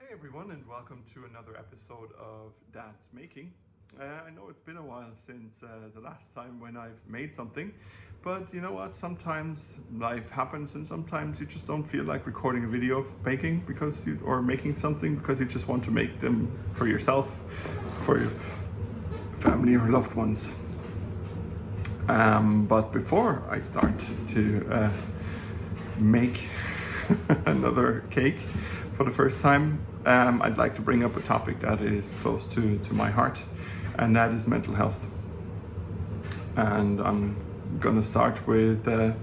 Hey everyone, and welcome to another episode of Dad's Making. I know it's been a while since the last time when I've made something, but you know what? Sometimes life happens, and sometimes you just don't feel like recording a video of baking or making something because you just want to make them for yourself, for your family or loved ones. But before I start to make another cake for the first time, I'd like to bring up a topic that is close to my heart, and that is mental health. And I'm gonna start with an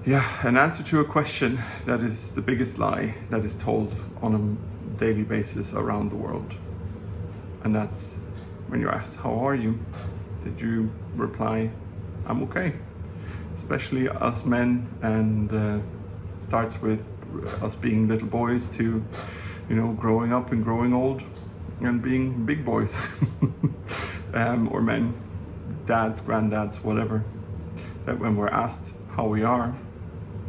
answer to a question that is the biggest lie that is told on a daily basis around the world. And that's when you're asked, how are you? Did you reply, I'm okay? Especially us men, and starts with us being little boys to, growing up and growing old and being big boys, or men, dads, granddads, whatever. That when we're asked how we are,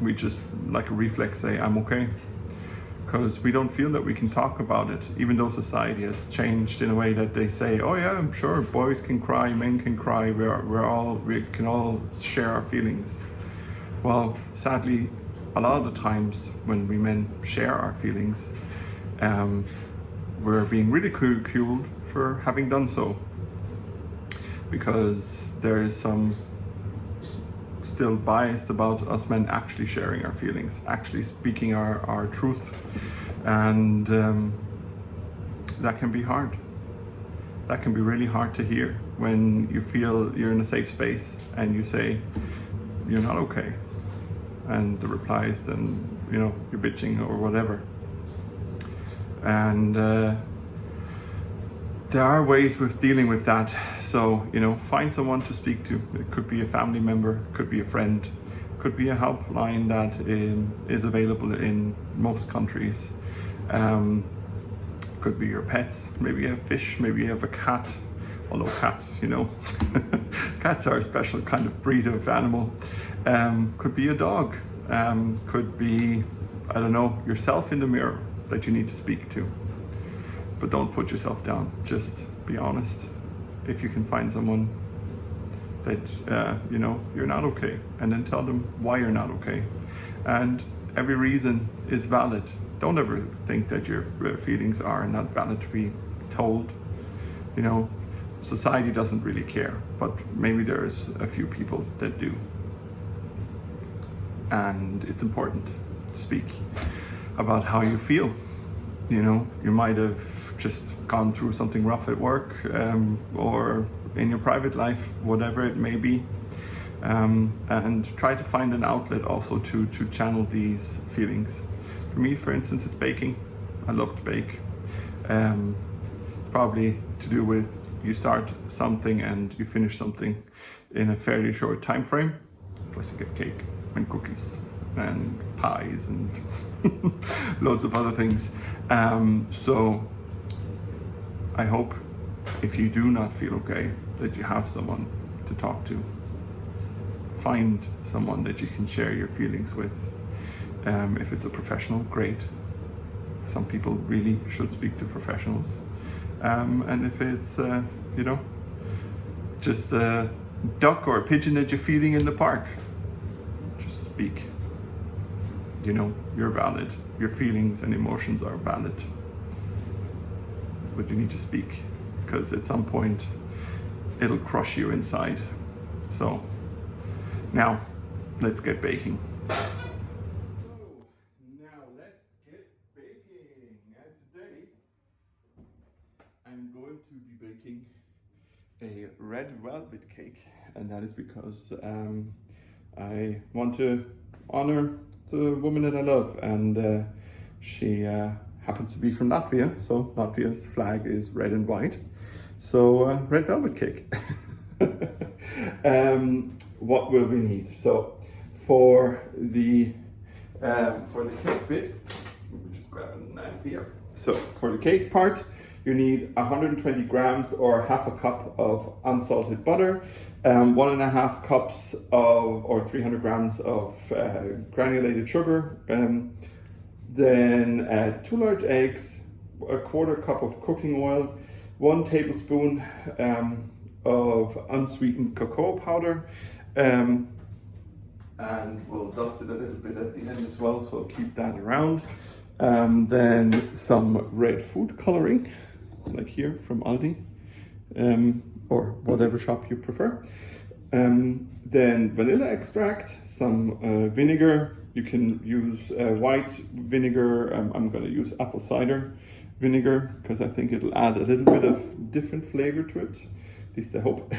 we just, like a reflex, say, I'm okay. Because we don't feel that we can talk about it, even though society has changed in a way that they say, oh yeah, I'm sure boys can cry, men can cry, we can all share our feelings. Well, sadly, a lot of the times when we men share our feelings, we're being ridiculed for having done so, because there is some still biased about us men actually sharing our feelings, actually speaking our truth, and that can be hard. That can be really hard to hear when you feel you're in a safe space and you say you're not okay, and the reply is then, you're bitching or whatever. And there are ways with dealing with that. So, find someone to speak to. It could be a family member, could be a friend, could be a helpline that is available in most countries. Could be your pets. Maybe you have fish, maybe you have a cat. Although cats, cats are a special kind of breed of animal. Could be a dog. Could be, I don't know, yourself in the mirror that you need to speak to. But don't put yourself down. Just be honest. If you can find someone that, you're not okay, and then tell them why you're not okay. And every reason is valid. Don't ever think that your feelings are not valid to be told. Society doesn't really care, but maybe there's a few people that do. And it's important to speak about how you feel. You might have just gone through something rough at work, or in your private life, whatever it may be, and try to find an outlet also to channel these feelings. For me, for instance, it's baking. I love to bake. Probably to do with you start something and you finish something in a fairly short time frame. Plus you get cake and cookies and pies and loads of other things. So I hope if you do not feel okay, that you have someone to talk to. Find someone that you can share your feelings with. If it's a professional, great. Some people really should speak to professionals. And if it's, just a duck or a pigeon that you're feeding in the park, just speak. You're valid. Your feelings and emotions are valid. But you need to speak, because at some point it'll crush you inside. So now let's get baking. I'm going to be baking a red velvet cake, and that is because I want to honor the woman that I love, and she happens to be from Latvia, so Latvia's flag is red and white, so red velvet cake. What will we need? So for the cake bit, let me just grab a knife here. So for the cake part, you need 120 grams or half a cup of unsalted butter, 1.5 cups or 300 grams of granulated sugar, Then 2 large eggs, a quarter cup of cooking oil, 1 tablespoon of unsweetened cocoa powder, and we'll dust it a little bit at the end as well, so keep that around. Then some red food coloring, like here from Aldi, or whatever shop you prefer. Then vanilla extract, some vinegar. You can use white vinegar. I'm going to use apple cider vinegar because I think it'll add a little bit of different flavor to it. At least I hope.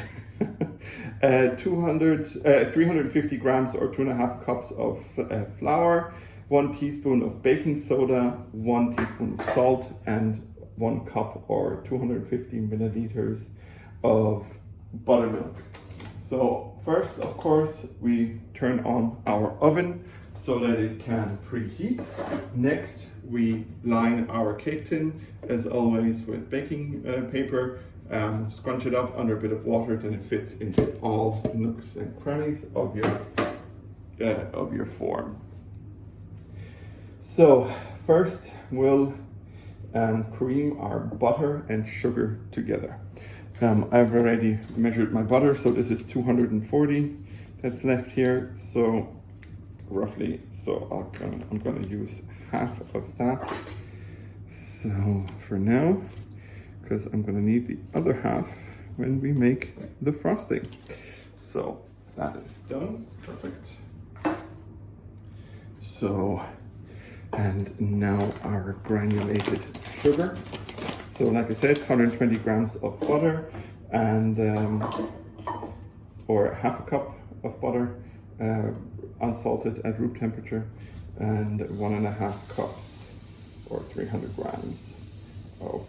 350 grams or 2.5 cups of flour, 1 teaspoon of baking soda, 1 teaspoon of salt, and 1 cup or 250 milliliters of buttermilk. So first, of course, we turn on our oven so that it can preheat. Next, we line our cake tin, as always, with baking paper. Scrunch it up under a bit of water, then it fits into all nooks and crannies of your form. So first, we'll cream our butter and sugar together. I've already measured my butter, so this is 240 that's left here. So roughly, I'm going to use half of that. So for now, because I'm going to need the other half when we make the frosting. So that is done. Perfect. So, and now our granulated sugar. So like I said, 120 grams of butter and or half a cup of butter, unsalted at room temperature, and 1.5 cups or 300 grams of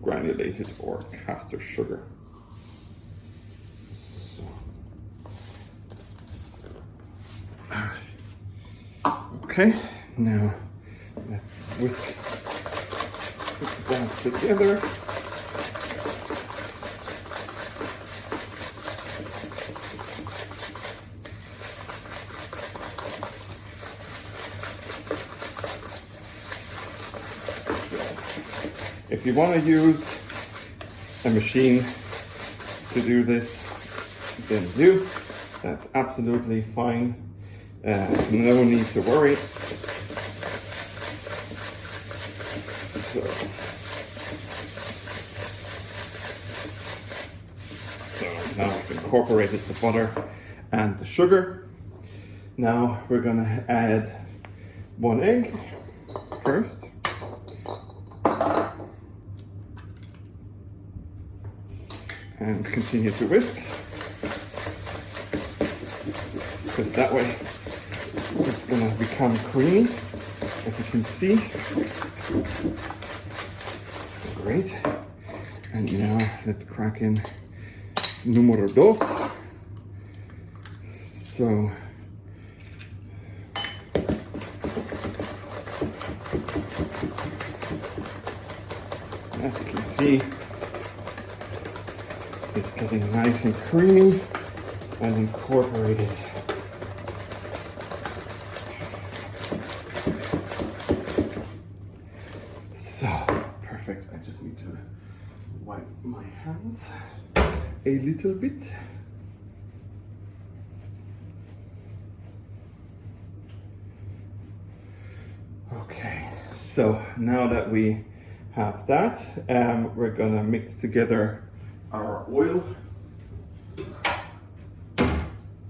granulated or caster sugar. So, okay, now let's whisk that together. If you want to use a machine to do this, then do. That's absolutely fine. No need to worry. So now I've incorporated the butter and the sugar. Now we're going to add 1 egg first. And continue to whisk, because that way it's going to become creamy, as you can see. Great. And now let's crack in numero dos. So as you can see, it's getting nice and creamy and incorporated. So, perfect. I just need to wipe my hands a little bit. Okay, so now that we have that, we're gonna mix together our oil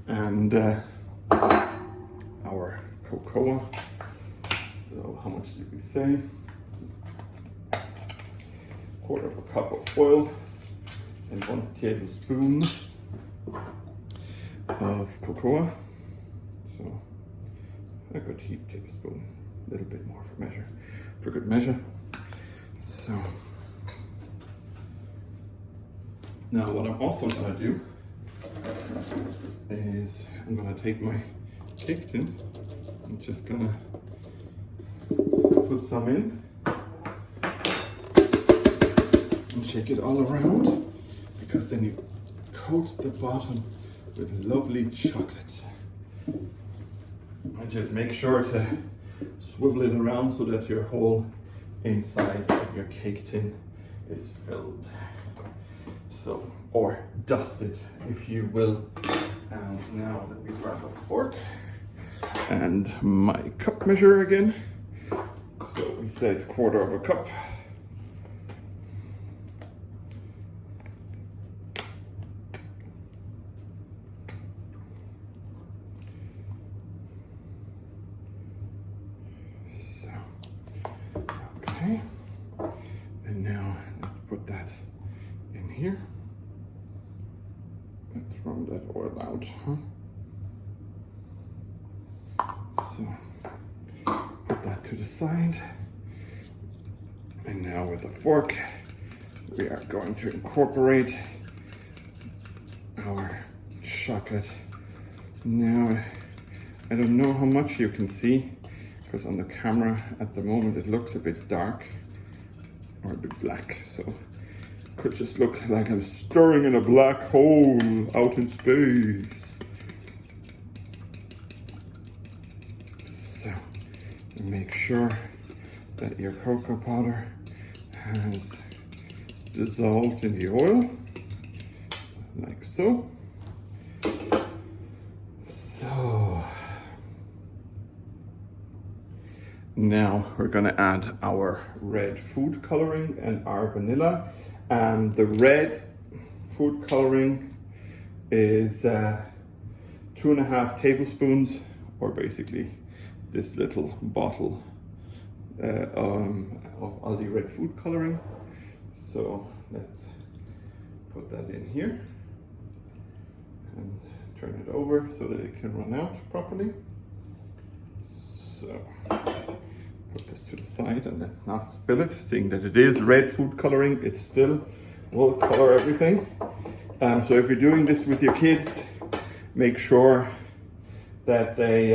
and our cocoa. So how much did we say? 1/4 cup of oil and 1 tablespoon of cocoa. So a good heap tablespoon, a little bit more for good measure. So now what I'm also going to do is I'm going to take my cake tin. I'm just going to put some in and shake it all around, because then you coat the bottom with lovely chocolate. And just make sure to swivel it around so that your whole inside of your cake tin is filled. So, or dusted, if you will. And now let me grab a fork and my cup measure again. So we said 1/4 of a cup. So, okay. And now let's put that in here. Let's run that oil out, huh? So, put that to the side. And now with a fork, we are going to incorporate our chocolate. Now, I don't know how much you can see, because on the camera at the moment it looks a bit dark or a bit black. So it could just look like I'm stirring in a black hole out in space. So make sure that your cocoa powder has dissolved in the oil, like so. So now we're gonna add our red food coloring and our vanilla. The red food coloring is 2.5 tablespoons, or basically this little bottle of Aldi red food coloring. So let's put that in here and turn it over so that it can run out properly. So put this to the side and let's not spill it. Seeing that it is red food coloring, it still will color everything. So if you're doing this with your kids, make sure that they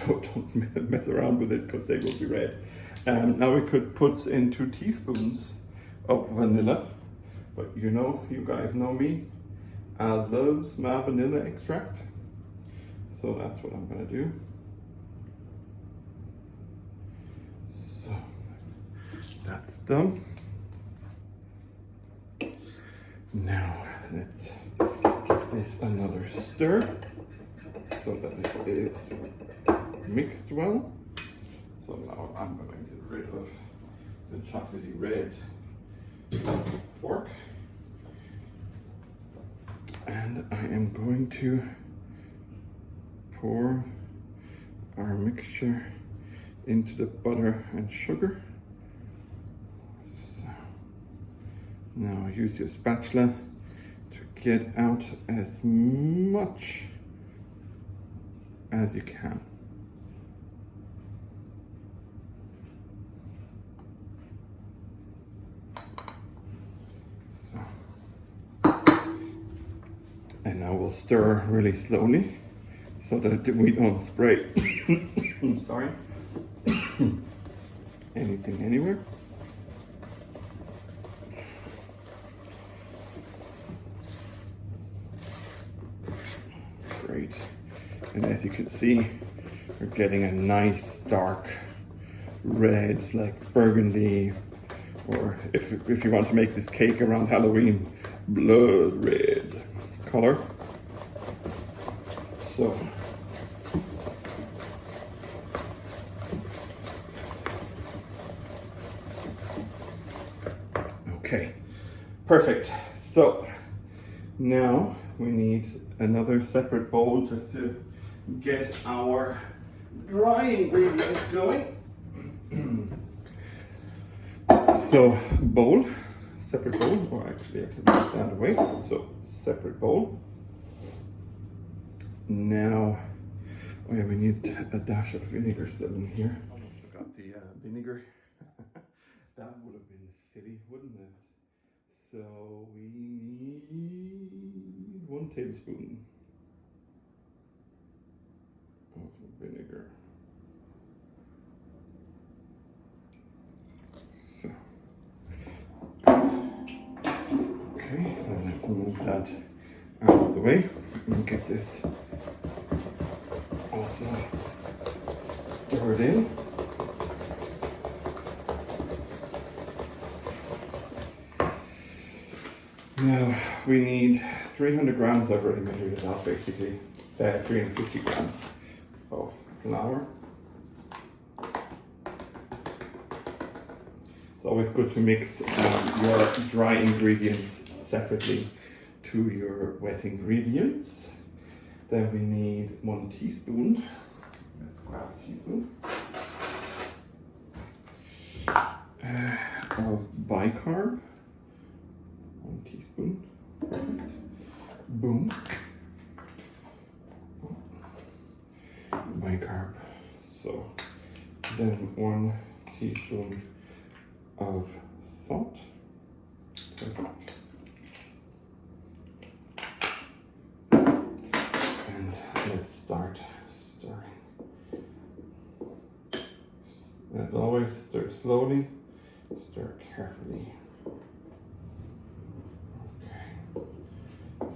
don't mess around with it, because they will be red. Now we could put in 2 teaspoons of vanilla, but you guys know me, I love my vanilla extract, so that's what I'm gonna do. So that's done. Now let's give this another stir so that it is mixed well. So now I'm going to get rid of the chocolatey red fork, and I am going to pour our mixture into the butter and sugar. So now use your spatula to get out as much as you can. And now we'll stir really slowly so that we don't spray I'm sorry anything anywhere. Great. And as you can see, we're getting a nice dark red, like burgundy, or if you want to make this cake around Halloween, blood red color. So okay, perfect. So now we need another separate bowl just to get our dry ingredients going. So bowl, separate bowl, or actually I can move that away. So separate bowl. Now, oh yeah, we need a dash of vinegar still in here. Almost forgot the vinegar. That would have been silly, wouldn't it? So we need 1 tablespoon of vinegar. So, okay, so let's move that out of the way and get this also stir it in. Now we need 300 grams, I've already measured it out basically, 350 grams of flour. It's always good to mix your dry ingredients separately to your wet ingredients. Then we need 1 teaspoon. Let's grab a teaspoon. Of bi-carb. 1 teaspoon. Perfect. Boom. Bi-carb. So then 1 teaspoon of salt. Perfect. And let's start stirring. As always, stir slowly, stir carefully. Okay.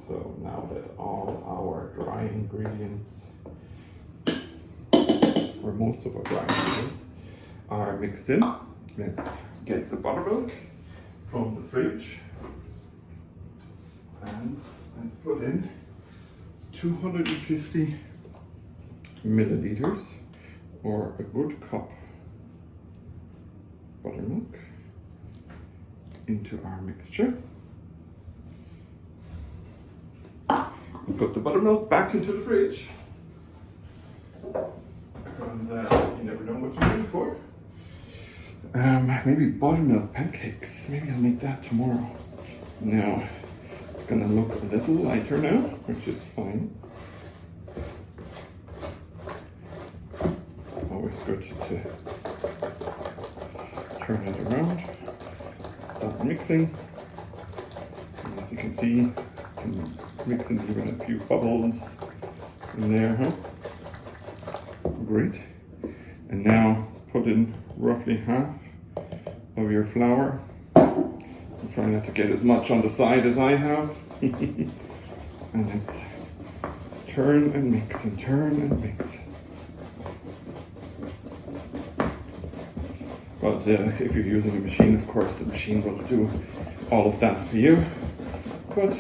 So now that all our dry ingredients, or most of our dry ingredients, are mixed in, let's get the buttermilk from the fridge and put in 250 milliliters or a good cup buttermilk into our mixture. And put the buttermilk back into the fridge because you never know what you're in for. Maybe buttermilk pancakes. Maybe I'll make that tomorrow. Now, it's gonna look a little lighter now, which is fine. Always good to turn it around. Start mixing. And as you can see, you can mix in even a few bubbles in there, huh? Great. And now put in roughly half of your flour. I'm trying not to get as much on the side as I have. And let's turn and mix and turn and mix. But if you're using a machine, of course, the machine will do all of that for you. But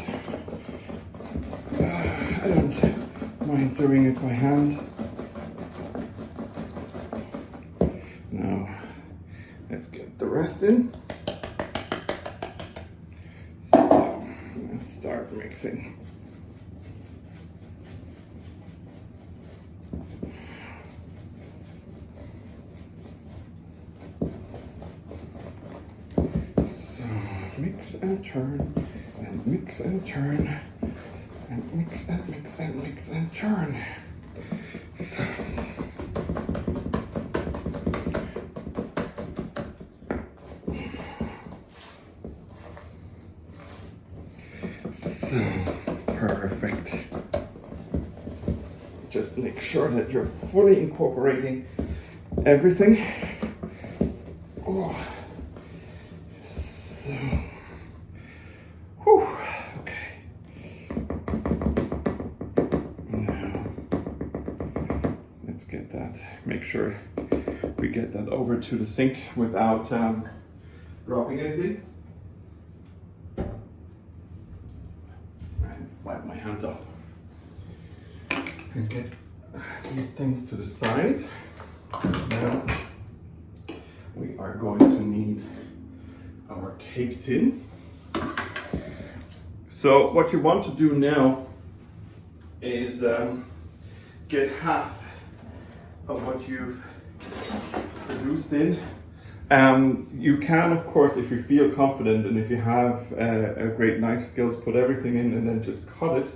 I don't mind doing it by hand. Now, let's get the rest in. So, let's start mixing. So, mix and turn, and mix and turn, and mix and mix and mix and turn. So, perfect. Just make sure that you're fully incorporating everything. Oh. So, whew, okay. Now, let's get that, make sure we get that over to the sink without dropping anything. Wipe my hands off and get these things to the side. Now we are going to need our cake tin. So what you want to do now is get half of what you've produced in. You can, of course, if you feel confident and if you have a great knife skills, put everything in and then just cut it.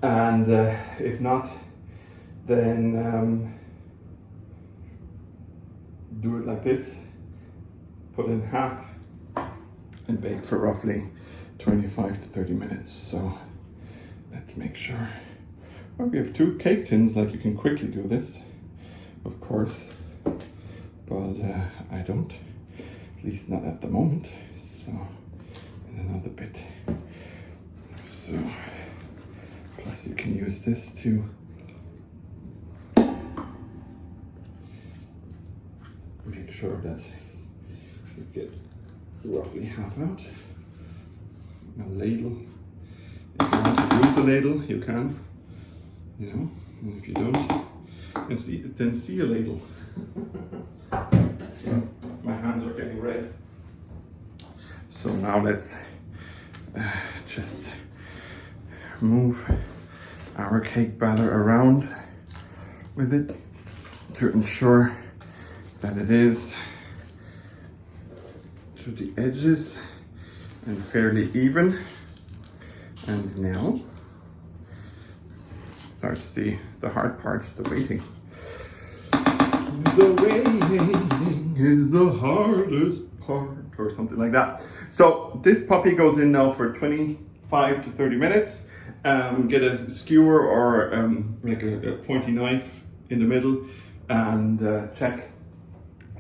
And if not, then do it like this. Put in half and bake for roughly 25 to 30 minutes. So let's make sure. Well, we have 2 cake tins, like you can quickly do this, of course. But I don't, at least not at the moment. So, and another bit. So, plus you can use this to make sure that you get roughly half out. A ladle. If you want to use the ladle, you can. You know, and if you don't, then see a ladle. My hands are getting red. So now let's just move our cake batter around with it to ensure that it is to the edges and fairly even. And now starts the hard part, the waiting. The waiting is the hardest part, or something like that. So this puppy goes in now for 25 to 30 minutes. Get a skewer or like a pointy knife in the middle and check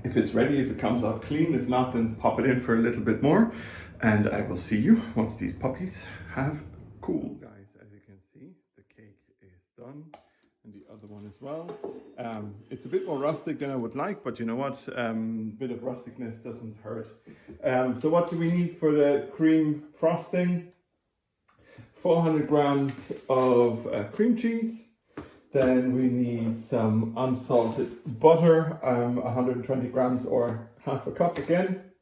if it's ready, if it comes out clean. If not, then pop it in for a little bit more. And I will see you once these puppies have cooled. Guys, as you can see, the cake is done. And the other one as well. It's a bit more rustic than I would like, but you know what? A bit of rusticness doesn't hurt. So what do we need for the cream frosting? 400 grams of cream cheese. Then we need some unsalted butter, 120 grams or half a cup again.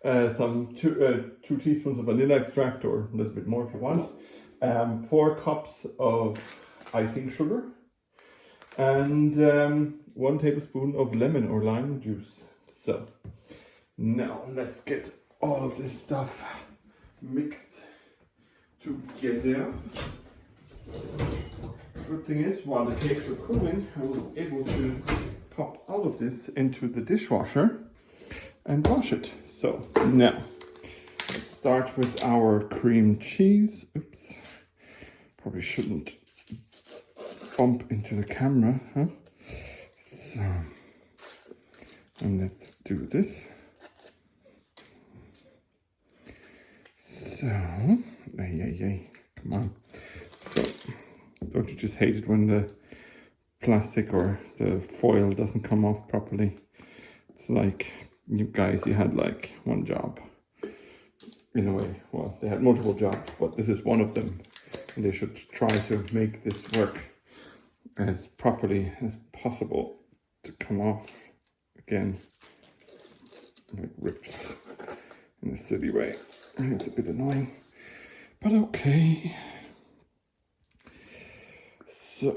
Some two teaspoons of vanilla extract, or a little bit more if you want. 4 cups of icing sugar. And 1 tablespoon of lemon or lime juice. So now let's get all of this stuff mixed together. Good thing is, while the cakes are cooling, I was able to pop all of this into the dishwasher and wash it. So now let's start with our cream cheese. Oops, probably shouldn't bump into the camera, huh? So, and let's do this. So, come on. So, don't you just hate it when the plastic or the foil doesn't come off properly? It's like, you guys, you had like one job. In a way, well, they had multiple jobs, but this is one of them. And they should try to make this work as properly as possible to come off again. Like rips in a silly way. It's a bit annoying, but okay. So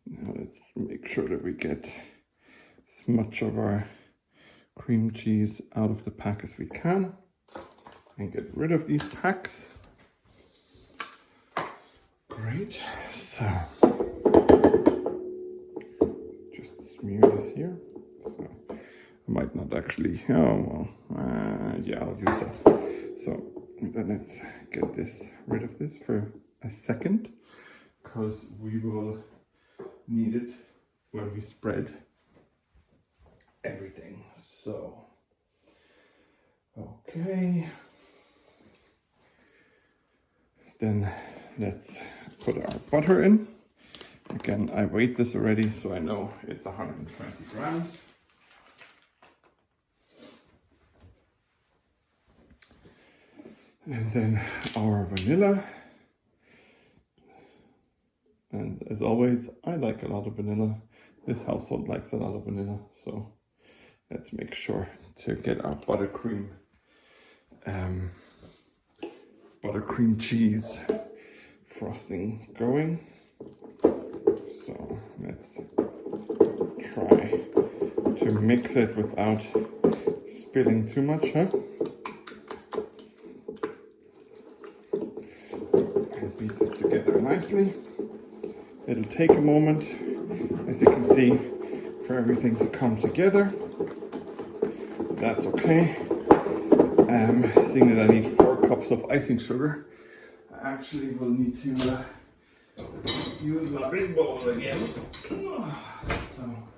now let's make sure that we get as much of our cream cheese out of the pack as we can and get rid of these packs. Great. So just smear this here. So I might not actually, oh well, yeah, I'll use that. So then let's get this rid of this for a second, because we will need it when we spread everything. So, okay. Then let's put our butter in. Again, I weighed this already, so I know it's 120 grams. And then our vanilla. And as always, I like a lot of vanilla. This household likes a lot of vanilla, so let's make sure to get our buttercream cheese frosting going. So let's try to mix it without spilling too much, huh? And beat this together nicely. It'll take a moment, as you can see, for everything to come together. That's okay. Seeing that I need 4 cups of icing sugar, I actually will need to use my big bowl again. So,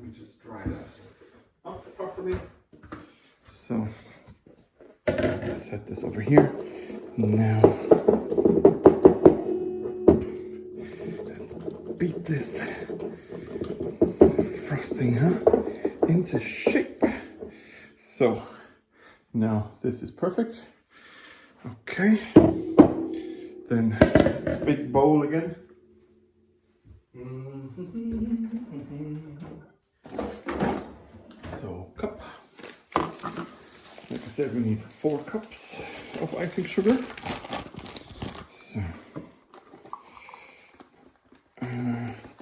we just dry that up properly. So, set this over here. Now, let's beat get this frosting into shape. So now this is perfect. Okay, then big bowl again. So cup. Like I said, we need 4 cups of icing sugar. So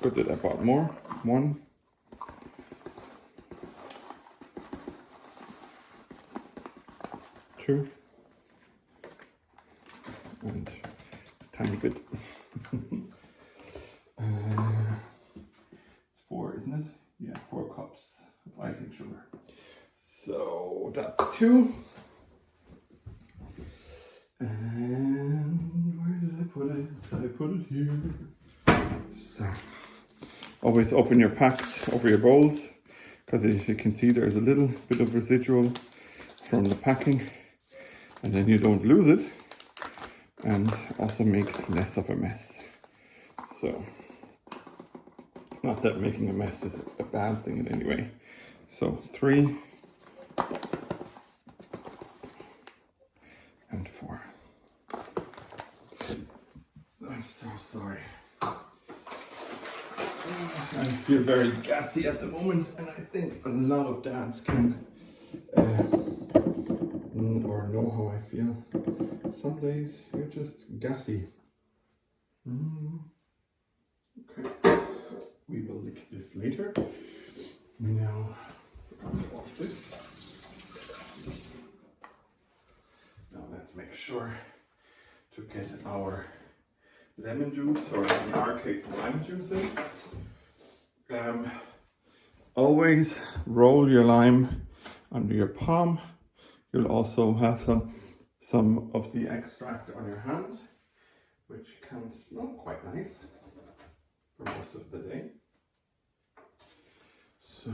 good that I bought more. 1, 2, and a tiny bit. It's 4, isn't it? Yeah, 4 cups of icing sugar. So that's 2. And where did I put it? Did I put it here? So always open your packs over your bowls, because as you can see there's a little bit of residual from the packing, and then you don't lose it and also make less of a mess. So not that making a mess is a bad thing in any way. So 3 and 4. I'm so sorry. I feel very gassy at the moment, and I think a lot of dads can or know how I feel. Some days you're just gassy. Okay, we will lick this later. Now, forgot to wash this. Now let's make sure to get our lemon juice, or in our case lime juice in. Always roll your lime under your palm. You'll also have some of the extract on your hand, which can smell quite nice for most of the day. So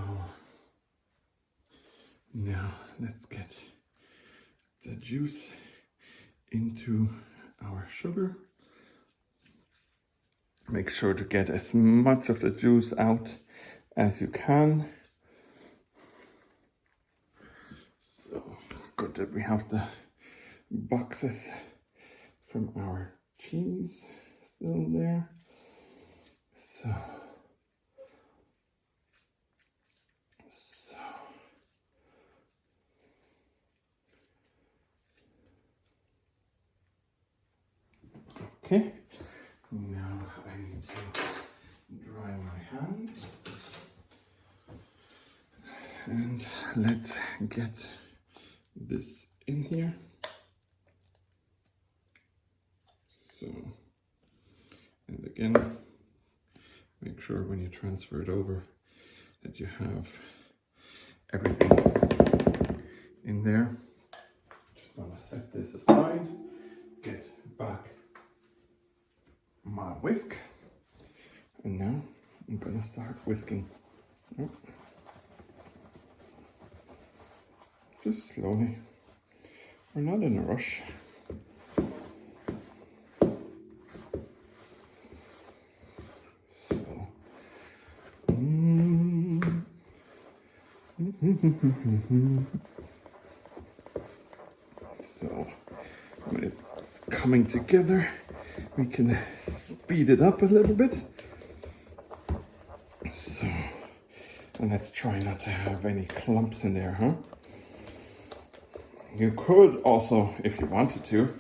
now let's get the juice into our sugar. Make sure to get as much of the juice out as you can. So good that we have the boxes from our cheese still there. So okay, now I need to dry my hands, and let's get this in here. So, and again, make sure when you transfer it over that you have everything in there. Just want to set this aside, get back my whisk, and now I'm gonna start whisking. Oh. Just slowly. We're not in a rush. So, so when it's coming together, we can speed it up a little bit. So, and let's try not to have any clumps in there, huh? You could also, if you wanted to,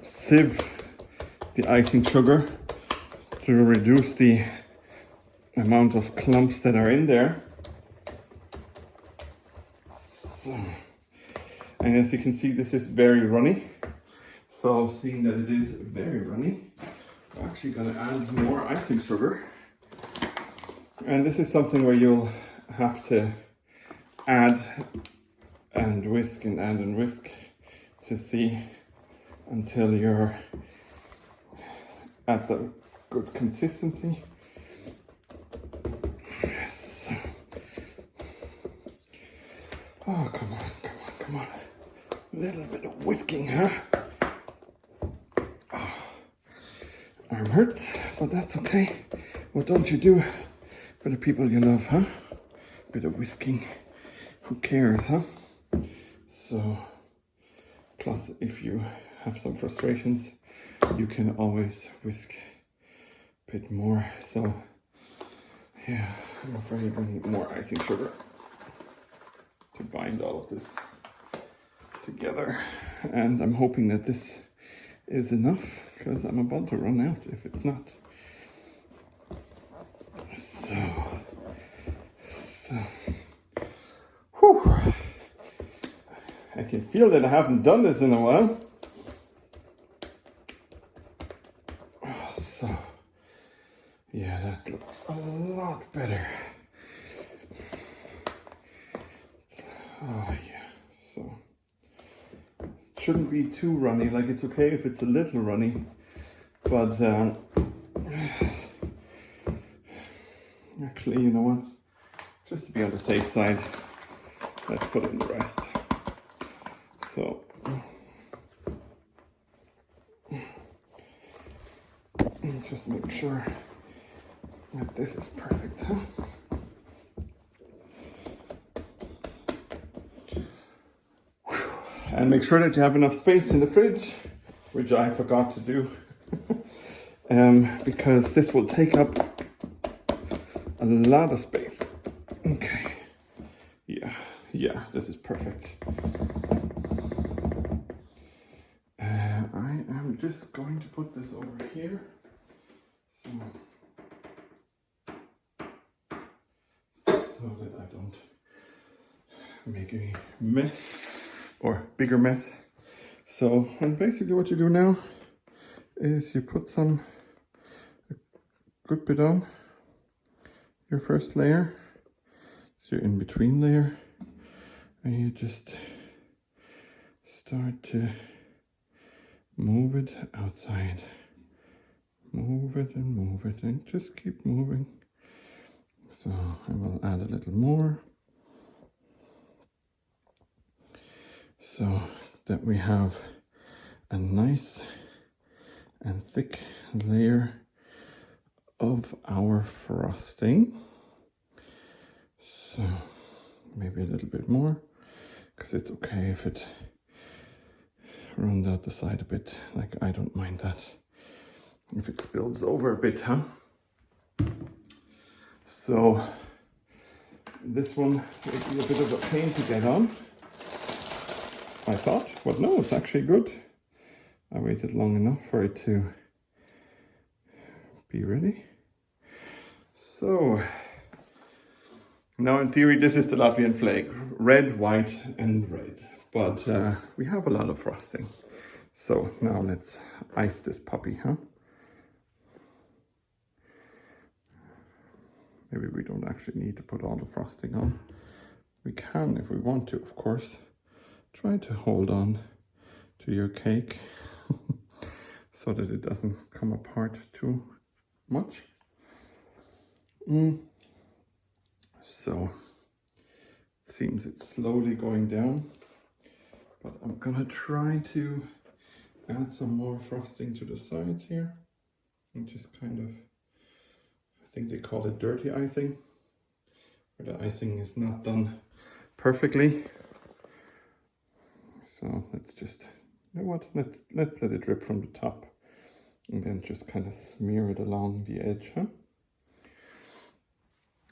sieve the icing sugar to reduce the amount of clumps that are in there. So, and as you can see, this is very runny. So seeing that it is very runny, I'm actually going to add more icing sugar. And this is something where you'll have to add and whisk and add and whisk to see until you're at the good consistency. So, oh, come on. A little bit of whisking, huh? arm hurts, but that's okay. What don't you do for the people you love, huh? Bit of whisking. Who cares, huh? So, plus if you have some frustrations, you can always whisk a bit more. So, yeah, I'm afraid we need more icing sugar to bind all of this together. And I'm hoping that this is enough, because I'm about to run out if it's not. So, whew. I can feel that I haven't done this in a while. So, yeah, that looks a lot better. Oh yeah, so it shouldn't be too runny. Like, it's okay if it's a little runny, but actually, you know what? Just to be on the safe side, let's put in the rest. So, just make sure that this is perfect, huh? And make sure that you have enough space in the fridge, which I forgot to do, because this will take up a lot of space. Okay, yeah, this is perfect. I am just going to put this over here, so that I don't make any mess or bigger mess. So, and basically what you do now is you put a good bit on your first layer, so your in between layer, and you just start to move it outside. Move it and just keep moving. So I will add a little more, so that we have a nice and thick layer of our frosting. So maybe a little bit more, because it's okay if it runs out the side a bit. Like, I don't mind that if it spills over a bit, huh? So this one will be a bit of a pain to get on, I thought, but no, it's actually good. I waited long enough for it to be ready. So now in theory this is the Latvian flag, red, white and red, but we have a lot of frosting. So now let's ice this puppy, huh? Maybe we don't actually need to put all the frosting on. We can if we want to, of course. Try to hold on to your cake so that it doesn't come apart too much. So it seems it's slowly going down, but I'm gonna try to add some more frosting to the sides here, and just kind of, I think they call it dirty icing, where the icing is not done perfectly. So let's just, you know what, let's let it drip from the top, and then just kind of smear it along the edge, huh?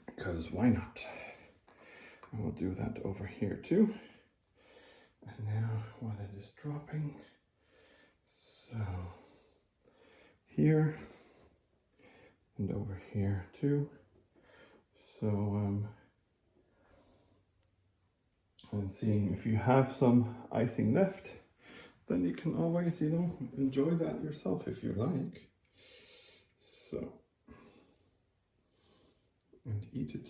Because why not? And we'll do that over here too. And now while it is dropping, so here and over here too. So and seeing if you have some icing left, then you can always, you know, enjoy that yourself if you like. So, and eat it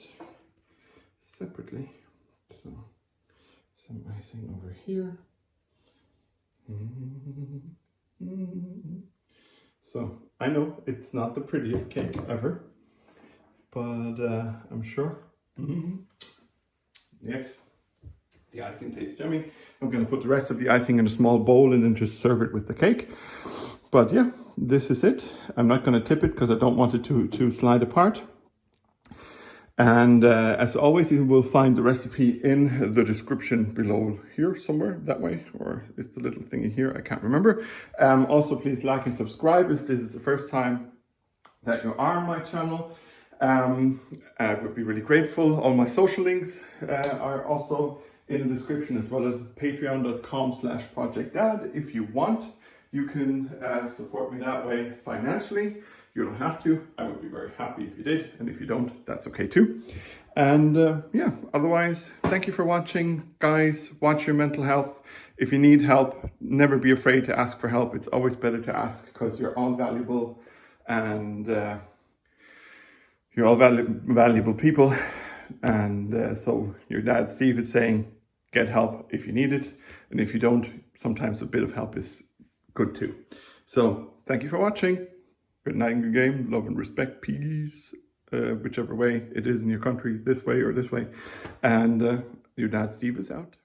separately. So some icing over here. So I know it's not the prettiest cake ever, but I'm sure. Yes, the icing tastes yummy. I'm going to put the rest of the icing in a small bowl and then just serve it with the cake. But yeah, this is it. I'm not going to tip it because I don't want it to slide apart. And as always, you will find the recipe in the description below here somewhere, that way, or it's the little thingy here, I can't remember. Also, please like and subscribe if this is the first time that you are on my channel. I would be really grateful. All my social links are also in the description, as well as patreon.com/project.dad. If you want, you can support me that way financially. You don't have to. I would be very happy if you did. And if you don't, that's okay too. And yeah, otherwise, thank you for watching. Guys, watch your mental health. If you need help, never be afraid to ask for help. It's always better to ask, because you're all valuable, and you're all valuable people. And so your dad, Steve, is saying, get help if you need it. And if you don't, sometimes a bit of help is good too. So thank you for watching. Good night and good game. Love and respect. Peace. Whichever way it is in your country, this way or this way. And your dad, Steve, is out.